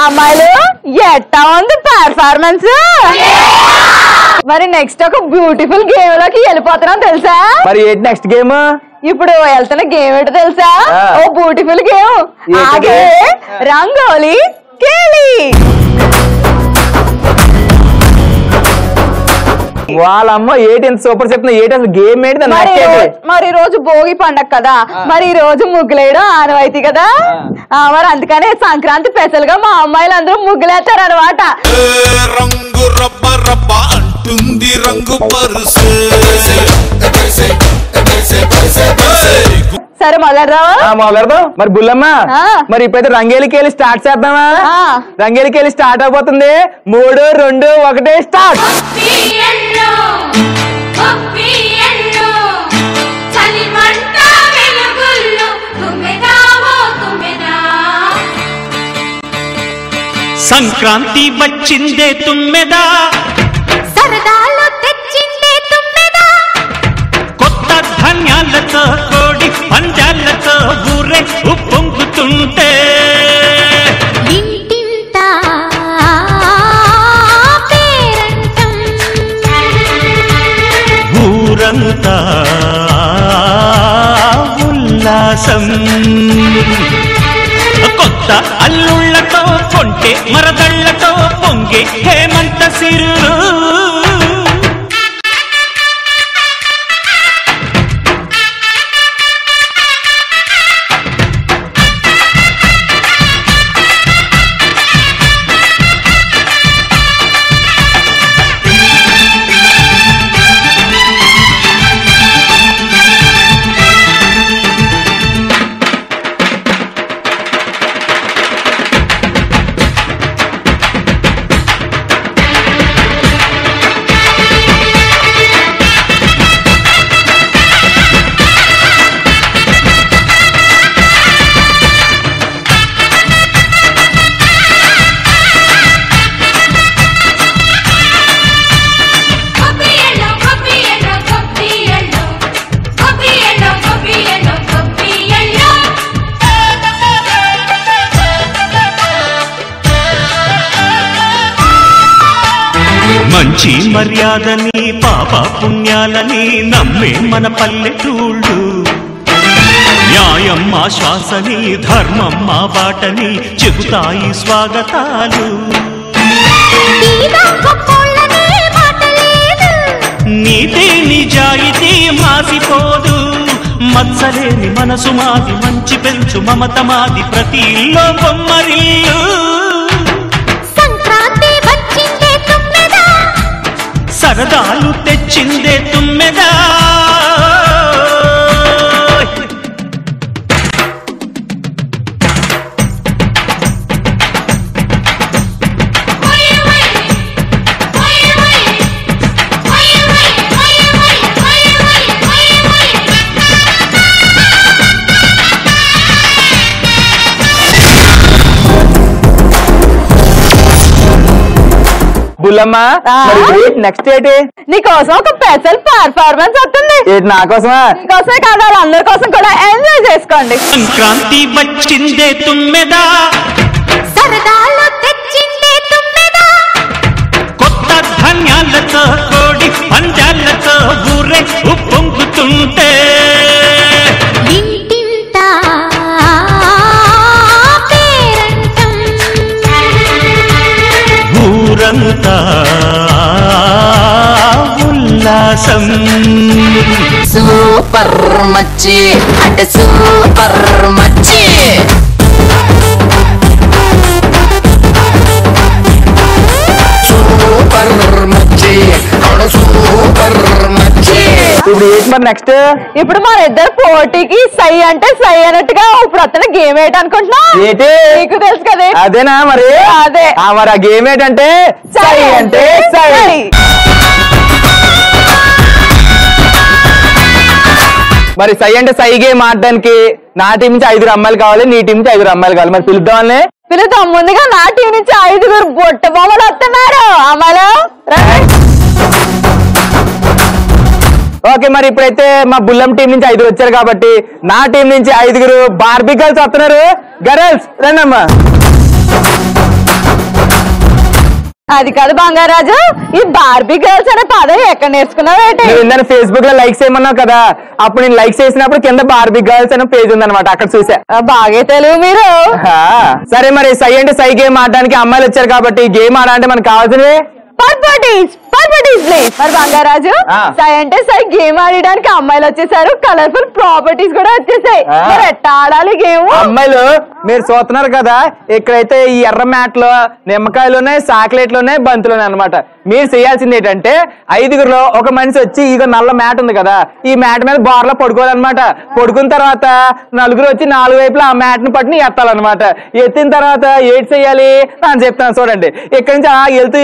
అమ్మాయిలు ఎట్టా ఉంది పర్ఫార్మెన్స్? మరి నెక్స్ట్ ఒక బ్యూటిఫుల్ గేమ్ లోకి వెళ్ళిపోతున్నాం తెలుసా? మరి ఏంటి నెక్స్ట్ గేమ్? ఇప్పుడు వెళ్తున్న గేమ్ ఏంటో తెలుసా? ఓ బ్యూటిఫుల్ గేమ్. ఆగే రంగోలి కేలి. వాళ్ళమ్మ ఏంటి ఎంత సూపర్ చెప్తున్నా. ఏంటి అసలు గేమ్ ఏంటి? మరి ఈ రోజు భోగి పండగ కదా, మరి ఈ రోజు ముగ్గులేయడం ఆనవాయితీ కదా. మరి అందుకనే సంక్రాంతి స్పెషల్ గా మా అమ్మాయిలందరూ ముగ్గులేస్తారు అనమాట. రంగు రబ్బ రబ్బ అంటుంది రంగు పరుసు. సరే మొదలెడదాం. మరి బుల్లమ్మ, మరి ఇప్పుడైతే రంగేలికెళ్ళి స్టార్ట్ చేద్దామా? రంగేలికెళ్ళి స్టార్ట్ అయిపోతుంది. 3, 2, 1 స్టార్ట్. సంక్రాంతి వచ్చిందే తుమ్మెదా, సరదాలు తెచ్చిందే తుమ్మెదా, కొత్త ధాన్యాలతో కోడి పంజాలతో ఊరే ఉప్పొంగుతుంటే ఇంటింటా పేరంటం, ఊరంతా ఉల్లాసం. కొత్త అల్లుళ్లతో కొంటే మరదళ్లతో పొంగే హేమంత సిరులు. మర్యాదని పాప పుణ్యాలని నమ్మే మన పల్లెటూళ్ళు న్యాయం మా శ్వాసని ధర్మం మా బాటని చెబుతాయి స్వాగతాలు నీతి నిజాయితీ మాసిపోదు మత్సలేని మనసు మాది మంచి పెంచు మమత మాది ప్రతి ఇల్లో బొమ్మరిల్లు సరదాలు తెచ్చిందే తుమ్మెదా బుల్లమ్మ నెక్స్ట్ ఏంటి నీకోసం ఒక స్పెషల్ పర్ఫార్మెన్స్ వస్తుంది. ఏంటి నా కోసమా? నీకోసమే కాదు అందరి కోసం కూడా ఎంజాయ్ చేసుకోండి. సంక్రాంతి వచ్చిందే తుమ్మెదా సరదాలు తెచ్చిందే తుమ్మెదా కొత్త ధాన్యాలతో కోడి పంజాలతో ఊరే ఉప్పొంగుతుంటే ఇంటింటా పేరంటం ఊరంతా ఉల్లాసం సూపర్ మచ్చి అంటే సూపర్ మచ్చి సూపర్ మచ్చి సూపర్ మచ్చి. ఇప్పుడు ఏంటి మరి నెక్స్ట్? ఇప్పుడు మన ఇద్దరు పోటీకి సై అంటే సై అన్నట్టుగా ఇప్పుడు అతను గేమ్ ఏంటనుకుంటున్నా? ఏంటి? నీకు తెలుసు కదా. అదేనా మరి? అదే. మరి ఆ గేమ్ ఏంటంటే సై అంటే సై. మరి సై అంటే సై గేమ్ ఆడడానికి నా టీం నుంచి 5 అమ్మాయిలు కావాలి, నీ టీం నుంచి 5 అమ్మాయిలు కావాలి. మరి పిలుద్దామని పిలుద్దాం. ముందుగా నా టీం నుంచి 5 బొట్ట బొమ్మలు వస్తున్నారు. అమ్మాయిలు ఓకే. మరి ఇప్పుడైతే మా బుల్లం టీం నుంచి 5 వచ్చారు కాబట్టి నా టీం నుంచి 5 బార్బీ గర్ల్స్ వస్తున్నారు. గర్ల్స్ రండమ్మా. అది కాదు బంగారాజు, ఈ బార్బీ గర్ల్స్ అనే పదం ఎక్కడ నేర్చుకున్నావేంటి? నువ్వు ఫేస్బుక్ లో లైక్స్ చేయమన్నావు కదా, అప్పుడు నేను లైక్స్ చేసినప్పుడు కింద బార్బీ గర్ల్స్ అనే పేజ్ ఉందన్నమాట, అక్కడ చూసా. బాగా తెలుగు మీరు. సరే మరి సై అంటే సై గేమ్ ఆడడానికి అమ్మాయిలు వచ్చారు కాబట్టి గేమ్ ఆడాలంటే మనకు కావాల్సినవి పర్పటీస్ ప్లీజ్. మరి బంగారాజు సై అంటే సై గేమ్ ఆడడానికి అమ్మాయిలు వచ్చేసారు, కలర్ఫుల్ ప్రాపర్టీస్ కూడా వచ్చేసాయి. మరి ఎట్టా ఆడాలి గేమ్? అమ్మాయిలు మీరు చూస్తున్నారు కదా, ఇక్కడైతే ఈ ఎర్ర మ్యాట్ లో నిమ్మకాయలు ఉన్నాయి, చాక్లెట్లు ఉన్నాయి, బంతులు ఉన్నాయి అనమాట. మీరు చేయాల్సింది ఏంటంటే 5 ఒక మనిషి వచ్చి ఇక నల్ల మ్యాట్ ఉంది కదా, ఈ మ్యాట్ మీద బార్లో పడుకోవాలన్నమాట. పడుకున్న తర్వాత 4 వచ్చి 4 వైపులా ఆ మ్యాట్ ని పట్టుని ఎత్తాలన్నమాట. ఎత్తిన తర్వాత ఏడ్ చేయాలి అని చెప్తాను చూడండి. ఇక్కడి నుంచి అలా వెళ్తూ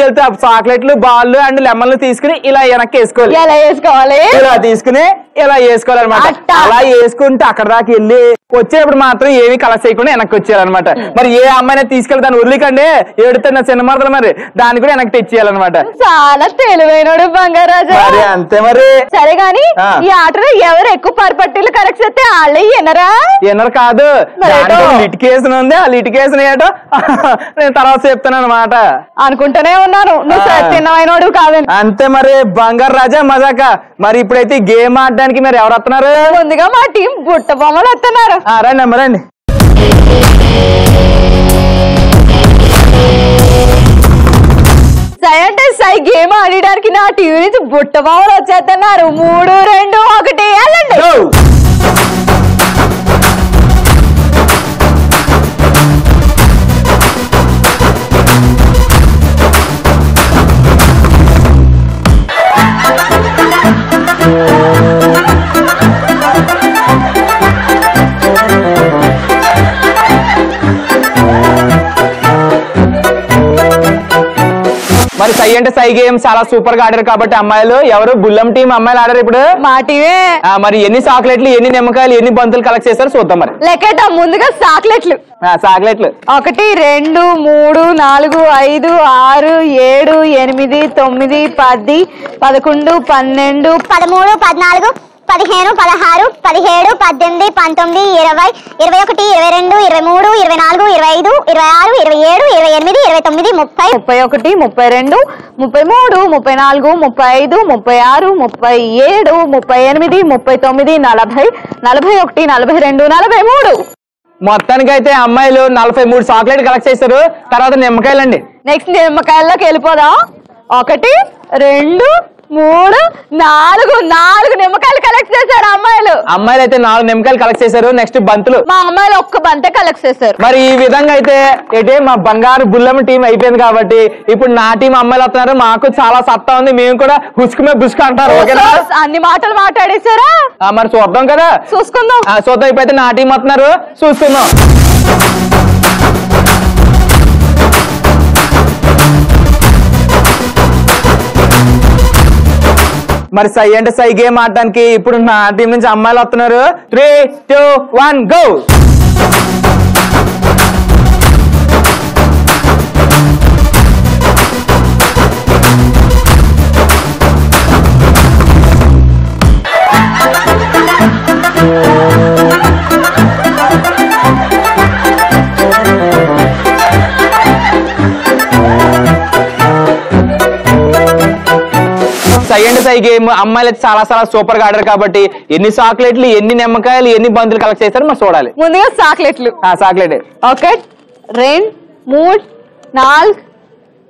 చాక్లెట్లు, బాల్ అండ్ లెమన్లు తీసుకుని ఇలా వెనక్కి వేసుకోవాలి. ఎలా వేసుకోవాలి? ఇలా తీసుకుని ఇలా వేసుకోవాలన్నమాట. అలా వేసుకుంటే అక్కడ దాకా వెళ్ళి వచ్చేటప్పుడు మాత్రం ఏమీ కలెక్ట్ చేయకుండా వెనక్కి వచ్చేయాలన్నమాట. మరి ఏ అమ్మాయినా తీసుకెళ్ళి దాన్ని వదిలికండి ఏడుతున్న సినిమాలు మరి దాన్ని కూడా వెనక్కి తెచ్చేయాలన్నమాట. చాలా తెలివైనడు బంగారాజు. మరి అంతే మరి. సరే గాని ఈ ఆటలో ఎవరు ఎక్కువ పర్పట్టీలు కరెక్ట్ చేస్తే వాళ్ళే ఎనరు కాదు, లిటికేషన్ ఉంది. ఆ లిటికేషన్ ఏటో నేను తర్వాత చెప్తాను అనమాట. అనుకుంటూనే ఉన్నాను నువ్వు తిన్నమైనడు కాదని. అంతే మరి బంగారు రాజా మజాక. మరి ఇప్పుడైతే గేమ్ ఆడడానికి మరి ఎవరు వస్తున్నారు? ముందుగా మా టీం బుట్ట బొమ్మలు వస్తున్నారు. రండి అమ్మ రండి. సై అంటే సై గేమ్ ఆడడానికి నా టీవీ నుంచి బుట్ట బొమ్మలు వచ్చేస్తున్నారు. 3, 2, 1 వెళ్ళండి. మరి సై అంటే సై గేమ్ చాలా సూపర్ గా ఆడారు కాబట్టి అమ్మాయిలు ఎవరు? బుల్లం టీం అమ్మాయిలు ఆడారు ఇప్పుడు. మా టీవే. మరి ఎన్ని చాక్లెట్లు, ఎన్ని నిమ్మకాయలు, ఎన్ని బంతులు కలెక్ట్ చేశారు చూద్దాం. మరి లెక్కేద్దాం. ముందుగా చాక్లెట్లు. 1, 2, 3, 4, 5, 6, 7, 8, 9, 10, 11, 12, 13, 14, 15, 16, 17, 18, 19, 20, 21, 22, 23, 24, 25, 26, 27, 28, 29, 30, 31, 32, 33, 34, 35, 36, 37, 38, 39, 40, 41, 42, 43. మొత్తానికైతే అమ్మాయిలు 43 చాక్లెట్ కలెక్ట్ చేశారు. తర్వాత నిమ్మకాయలండి. నెక్స్ట్ నిమ్మకాయల్లోకి వెళ్ళిపోదాం. 1, 2, 3, 4 నిమ్మకాయలు కలెక్ట్ చేశారు అమ్మాయిలు అయితే 4 నిమ్మకాయలు కలెక్ట్ చేశారు. నెక్స్ట్ బంతులు. మా అమ్మాయిలు ఒక్క బంతే కలెక్ట్ చేశారు. మరి ఈ విధంగా అయితే ఏంటి మా బంగారు బుల్లమ్మ టీం అయిపోయింది కాబట్టి ఇప్పుడు నా టీం అమ్మాయిలు వస్తున్నారు. మాకు చాలా సత్తా ఉంది. మేము కూడా హుస్కుమే బుస్కు అంటారు. ఓకేనా? అన్ని మాటలు మాట్లాడేశారా? మరి చూద్దాం కదా. చూసుకుందాం. చూద్దాం. ఇప్పుడైతే నా టీం వస్తున్నారు. చూసుకుందాం. మరి సై అంటే సై గేమ్ ఆడటానికి ఇప్పుడు నా టీం నుంచి అమ్మాయిలు వస్తున్నారు. 3, 2, 1 గో. సై అండ్ సై గేమ్ అమ్మాయిలు అయితే చాలా సూపర్ గా ఆడారు కాబట్టి ఎన్ని చాక్లెట్లు, ఎన్ని నిమ్మకాయలు, ఎన్ని బంతులు కలెక్ట్ చేస్తారో మనం చూడాలి. ముందుగా చాక్లెట్లు. చాక్లెట్ 1, 2, 3, 4,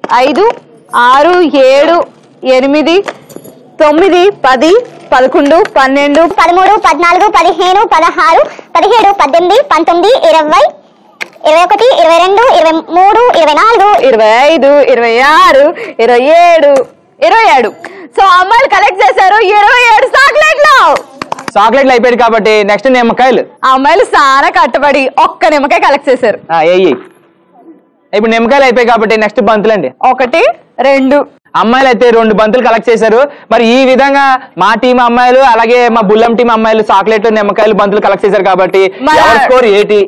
5, 6, 7, 8, 9, 10, 11, 12, 13, 14, 15, 16, 17, 18, 19, 20, 21, 22, 23, 24, 25, 26, 27, 27. సో అమ్మాయిలు కలెక్ట్ చేశారు 27 చాక్లెట్లు అయిపోయాడు కాబట్టి నెక్స్ట్ నిమ్మకాయలు. అమ్మాయిలు చాలా కట్టబడి ఒక్క నిమ్మకాయ కలెక్ట్ చేశారు. ఇప్పుడు నిమ్మకాయలు అయిపోయాయి కాబట్టి నెక్స్ట్ బంతులండి. 1, 2 అమ్మాయిలు అయితే 2 బంతులు కలెక్ట్ చేశారు. మరి ఈ విధంగా మా టీం అమ్మాయిలు అలాగే మా బుల్లం టీం అమ్మాయిలు చాక్లెట్లు, నిమ్మకాయలు, బంతులు కలెక్ట్ చేశారు కాబట్టి ఎవరి స్కోర్ ఏంటి,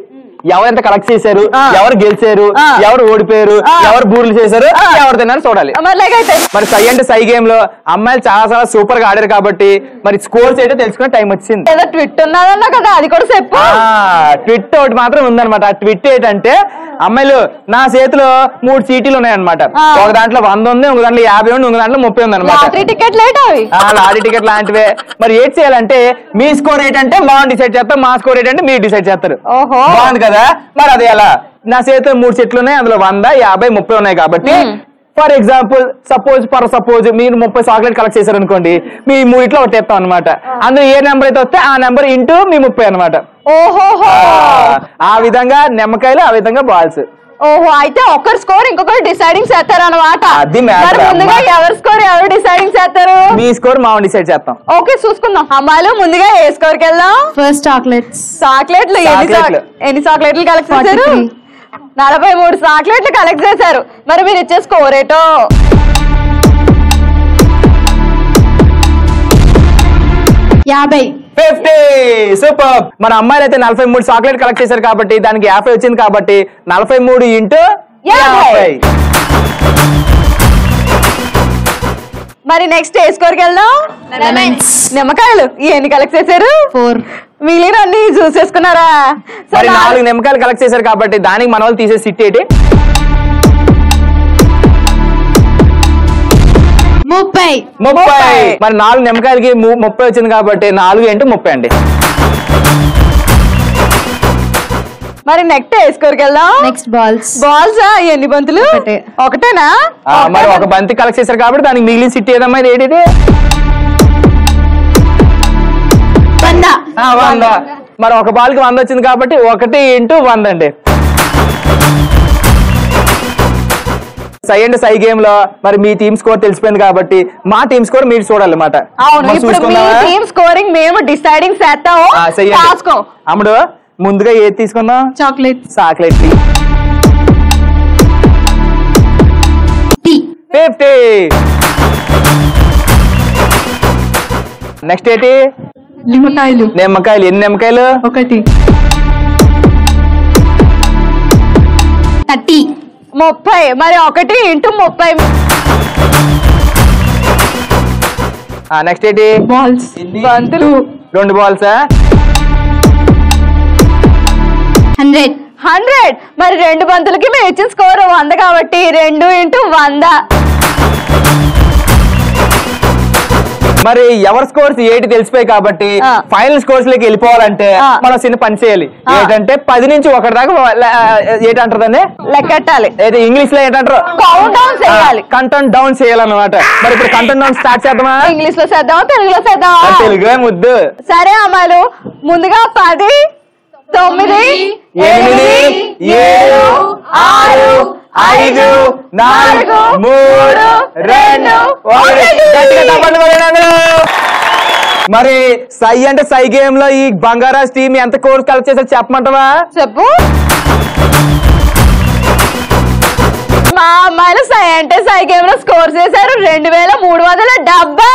ఎవరెంత కలెక్ట్ చేశారు, ఎవరు గెలిచారు, ఎవరు ఓడిపోయారు, ఎవరు బూర్లు చేశారు, ఎవరు తిన్నారు చూడాలి. మరి సై అంటే సై గేమ్ లో అమ్మాయిలు చాలా సూపర్ గా ఆడారు కాబట్టి మరి స్కోర్స్ ఏంటో తెలుసుకునే టైం వచ్చింది. ట్విట్ ఉన్నదన్నా కదా, అది కూడా చెప్పు. ట్విట్ ఒకటి మాత్రం ఉందన్నమాట. ఆ ట్విట్ ఏంటంటే అమ్మాయిలు నా చేతిలో 3 చీటీలు ఉన్నాయన్నమాట. ఒక దాంట్లో 100 ఉంది, ఒక దాంట్లో 50 ఉంది, ఒక దాంట్లో 30 ఉంది అనమాట. లాటరీ టికెట్ లాంటివే. మరి ఏం చేయాలంటే మీ స్కోర్ ఏంటంటే మనం డిసైడ్ చేస్తాం, మా స్కోర్ ఏంటంటే మీరు డిసైడ్ చేస్తారు. బాగుంది కదా. మరి అది ఎలా, నా చేతిలో 3 చెట్లు ఉన్నాయి, అందులో 100, 50, 30 ఉన్నాయి కాబట్టి ఫర్ ఎగ్జాంపుల్ సపోజ్ మీరు 30 చాక్లెట్ కలెక్ట్ చేశారు అనుకోండి, మీ 3 ఒకటి చెప్తాం అనమాట. అందులో ఏ నెంబర్ అయితే వస్తే ఆ నెంబర్ ఇంటూ మీ 30 అనమాట. ఆ విధంగా నిమ్మకాయలు, ఆ విధంగా బాల్స్. అయితే ఒకరి స్కోర్ ఇంకొకరు డిసైడింగ్ చేస్తారు అనమాట. అది ముందుగా ఎవరి స్కోర్ ఎవరు డిసైడింగ్ చేస్తారు? మీ స్కోర్ మా డిసైడ్ చేస్తాం. ఓకే, చూసుకుందాం. అమ్మాయిలు ముందుగా ఏ స్కోర్ కి వెళ్దాం? ఫస్ట్ చాక్లెట్లు ఎన్ని చాక్లెట్లు కలెక్ట్ చేశారు? 43 చాక్లెట్లు కలెక్ట్ చేశారు. మరి మీరు ఇచ్చే స్కోర్ ఏటో? 50. సూపర్. మన అమ్మాయిలు అయితే 43 చాక్లెట్ కలెక్ట్ చేశారు కాబట్టి దానికి 50 వచ్చింది కాబట్టి 43 ఇంటూ 50. మరి నెక్స్ట్ ఏ స్కోర్ కి వెళ్దాం? నిమ్మకాయలు ఎన్ని కలెక్ట్ చేశారు? 4. మిగిలిన అన్ని చూసేసుకున్నారా? మరి 4 నిమ్మకాయలు కలెక్ట్ చేశారు కాబట్టి దానికి మన వాళ్ళు తీసే సిట్ ఏంటి? 30. మరి 4 నిమ్మకాయలకి 30 వచ్చింది కాబట్టి 4 ఇంటూ 30 అండి. మరి నెక్స్ట్ ఏ స్కోర్ కి వెళ్దాం? నెక్స్ట్ బాల్స్ ఎన్ని బంతులు? ఒకటేనా? మరి ఒక బంతి కలెక్ట్ చేశారు కాబట్టి దానికి మిగిలిన సిట్ ఏదమ్మా? ఏంటిది? 100. మరి ఒక బాల్కి 100 వచ్చింది కాబట్టి 1 ఇంటూ 100 అండి. సై అండ్ సై గేమ్ లో మరి మీ టీమ్ స్కోర్ తెలిసిపోయింది కాబట్టి మా టీమ్ స్కోర్ మీరు చూడాలన్నమాట. స్కోరింగ్ మేము డిసైడింగ్ చేస్తాము. అమ్ముడు ముందుగా ఏది తీసుకుందాం? చాక్లెట్. 50. నెక్స్ట్ ఏంటి? నిమ్మకాయలు. ఎన్ని నిమ్మకాయలు? 1. 30. మరి 1 ఇంటూ 30. నెక్స్ట్ ఏంటి? బాల్స్. బంతులు. 2 బాల్స్ 100. మరి 2 బంతులకి మేము ఇచ్చిన స్కోర్ 100 కాబట్టి 2 × 100. మరి ఎవరి స్కోర్స్ ఏంటి తెలిసిపోయి కాబట్టి ఫైనల్ స్కోర్స్ లోకి వెళ్ళిపోవాలంటే మనం చిన్న పని చేయాలి. ఏంటంటే 10 నుంచి 1 దాకా ఏంటంటారని లెక్కెట్టాలి. అయితే ఇంగ్లీష్ లో ఏంటంటారు కౌంట్ డౌన్ చేయాలి. కౌంట్ డౌన్ చేయాలన్నమాట. మరి ఇప్పుడు కౌంట్ డౌన్ స్టార్ట్ చేద్దామా? ఇంగ్లీష్ లో చేద్దామా తెలుగులో చేద్దామా? తెలుగే ముద్దు. సరే అమ్మాయిలు ముందుగా 10 9 8 7 6 5 4 3 2 1. మరి సై అంటే సై గేమ్ లో ఈ బంగారాజ్ టీమ్ ఎంత కోర్స్ కలెక్ట్ చేశారు చెప్పమంటావా? చెప్పు. మా అమ్మాయిలు సై అంటే సై గేమ్ లో స్కోర్ చేశారు 2370.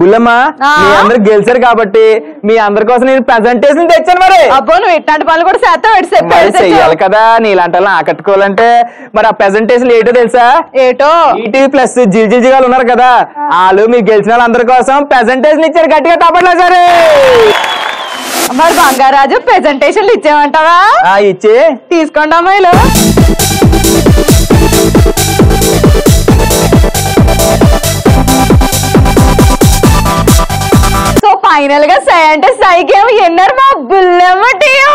బుల్లమ్మ మీ అందరు గెలిచారు కాబట్టి మీ అందరి కోసం నేను ప్రెజెంటేషన్ తెచ్చాను. మరి అబ్బో నువ్వు ఇట్లాంటి పనులు కూడా చెయ్యాలి కదా. నీలాంటి వాళ్ళని ఆకట్టుకోవాలంటే మరి ఆ ప్రెజెంటేషన్ ఏటో తెలుసా? ఏటో ఈటీవీ ప్లస్ జిల్జిల్జిగాలు ఉన్నారు కదా, వాళ్ళు మీరు గెలిచిన వాళ్ళందరి కోసం ప్రెజెంటేషన్ ఇచ్చారు. గట్టిగా తప్పట్లే సరే. మరి బంగారాజు ప్రెజెంటేషన్లు ఇచ్చేమంటావా? ఇచ్చే తీసుకోండి అమ్మాయిలు. ఫైనల్ గా సై అంటే సై గేమ్ ఎన్నర్ మా బుల్లమ్మ టీం.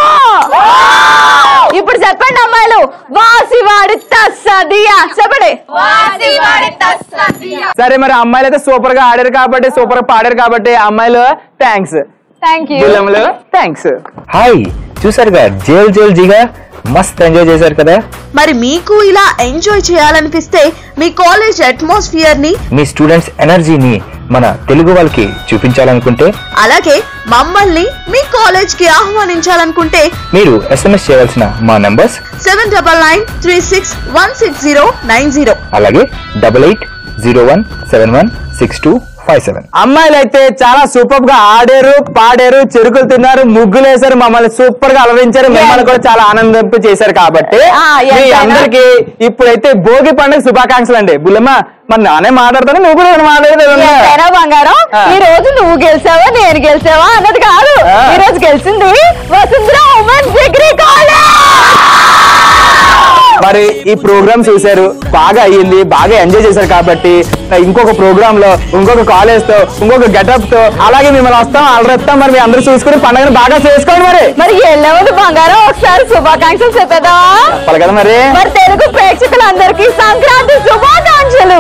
ఇప్పుడు చెప్పండి అమ్మాయిలు. వాసివాడి తస్సదియా చెప్పండి. సరే మరి అమ్మాయిలు అయితే సూపర్ గా ఆడారు కాబట్టి సూపర్ గా పాడారు కాబట్టి అమ్మాయిలు థ్యాంక్స్. బుల్లమ్మలు థ్యాంక్స్. హాయ్ చూసారుగా జేల్ జిగా మస్త్ ఎంజాయ్ చేశారు కదా. మరి మీకు ఇలా ఎంజాయ్ చేయాలనిపిస్తే మీ కాలేజ్ అట్మాస్ఫియర్ ని మీ స్టూడెంట్స్ ఎనర్జీని మన తెలుగు వాళ్ళకి చూపించాలనుకుంటే అలాగే మమ్మల్ని మీ కాలేజ్ కి ఆహ్వానించాలనుకుంటే మీరు SMS చేయాల్సిన మా నంబర్స్ 7993616090 అలాగే 8801716257. అమ్మాయిలు అయితే చాలా సూపర్ గా ఆడారు, పాడారు, చెరుకులు తిన్నారు, ముగ్గులు వేశారు, మమ్మల్ని సూపర్ గా అలరించారు, మిమ్మల్ని కూడా చాలా ఆనందింపు చేశారు. కాబట్టి మీ అందరికి ఇప్పుడైతే భోగి పండుగ శుభాకాంక్షలు అండి. బుల్లమ్మ మరి నానే మాట్లాడతాను, నువ్వు కూడా మాట్లాడేది బంగారం. ఈ రోజు నువ్వు గెలిచావా నేను గెలిచావా అన్నది కాదు, ఈ రోజు గెలిచింది వసుంధర ఉమెన్స్ డిగ్రీ కాలేజ్. మరి ఈ ప్రోగ్రామ్ చూశారు, బాగా అయ్యింది, బాగా ఎంజాయ్ చేశారు. కాబట్టి ఇంకొక ప్రోగ్రామ్ లో ఇంకొక కాలేజ్ తో ఇంకొక గెటప్ తో అలాగే మిమ్మల్ని వస్తాం అలరెత్తాం. మరి మీ అందరూ చూసుకుని పండుగను బాగా చేసుకోండి. మరి వెళ్ళేవాళ్ళు బంగారం ఒకసారి శుభాకాంక్షలు చెప్పేదా? చెప్పాలి కదా. మరి తెలుగు ప్రేక్షకులందరికీ సంక్రాంతి శుభాకాంక్షలు.